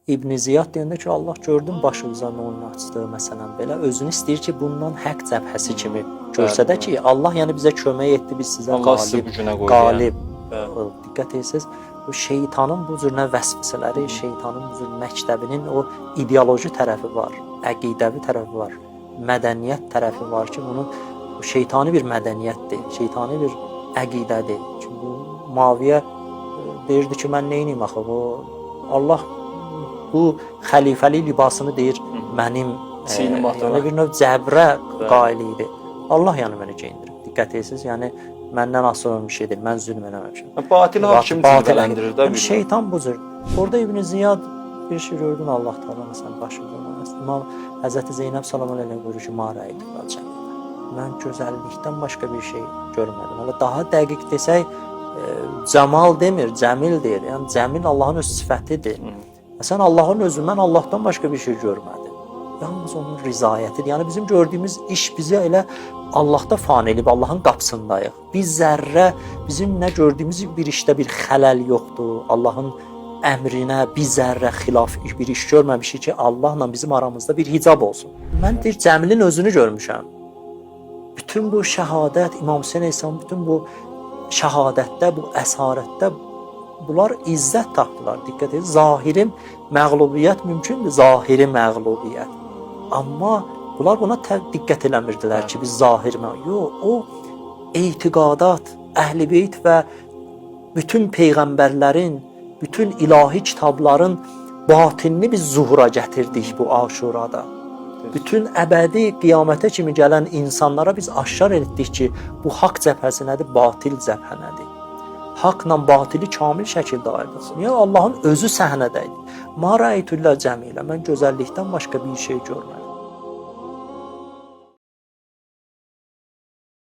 İbn Ziyad deyəndə ki, Allah gördüm başınıza nə oyun açdı, məsələn belə özünü istəyir ki, bundan haqq cəbhəsi kimi görsədə ki, Allah yəni bizə kömək etdi, biz sizə qalib. Diqqət etsiniz, bu şeytanın bu cür nə vəsvəsələri, şeytanın bu cür məktəbinin o ideoloji tərəfi var, əqidəvi tərəfi var, mədəniyyət tərəfi var ki, bunun şeytani bir mədəniyyətdir, şeytani bir əqidədir. Çünki bu Muaviyə deyirdi ki, mən neyniyim axı, Allah bu xəlifəli libasını deyir mənim yəni bir növ cəbrə qaili idi. Allah yəni mənə geyindirib. Diqqət etsiniz, yəni məndən asılı olan bir şey deyil, mən zülm eləməmişəm. Batil haqq kimi cilvələndirir də bir. Şeytan bu cür. Orada İbn Ziyad bir şey gördün Allah Taala məsələn başında. İmam Həzrəti Zeynəb sallallahu əleyhi buyurur ki, "Mərayət olacaq." Mən gözəllikdən başqa bir şey görmədim. Amma daha dəqiq desək, Cəmal demir, Cəmil deyir. Yəni Cəmil Allahın öz sifətidir. Sən Allahın özündən Allahdan başqa bir şey görmədin. Yalnız onun rizayətidir. Yəni bizim gördüyümüz iş bizə elə Allahda fani elib, Allahın qapısındayıq. Biz zərrə, bizim nə gördüyümüz bir işdə bir xələl yoxdur. Allahın əmrinə bir zərrə xilaf bir iş görməmişik ki, Allahla bizim aramızda bir hicab olsun. Mən deyir Cəmilin özünü görmüşəm. Bütün bu şəhadət, İmam Hüseyn əleyhissalam bütün bu şəhadətdə, bu əsarətdə bunlar izzət tapdılar. Diqqət edin, zahiri məğlubiyyət mümkündür, zahiri məğlubiyyət. Amma bunlar buna diqqət eləmirdilər ki, biz zahir yox, o etiqadat, Əhl-i Beyt və bütün peyğəmbərlərin, bütün ilahi kitabların batinini biz zuhura gətirdik bu Aşurada. Bütün əbədi qiyamətə kimi gələn insanlara biz aşkar etdik ki, bu haqq cəbhəsi nədir, batil cəbhə nədir. Haqla batili kamil şəkildə ayırdırsın. Yəni Allahın özü səhnədəydi. Mə rəaytullah cəmilə. Mən gözəllikdən başqa bir şey görmədim.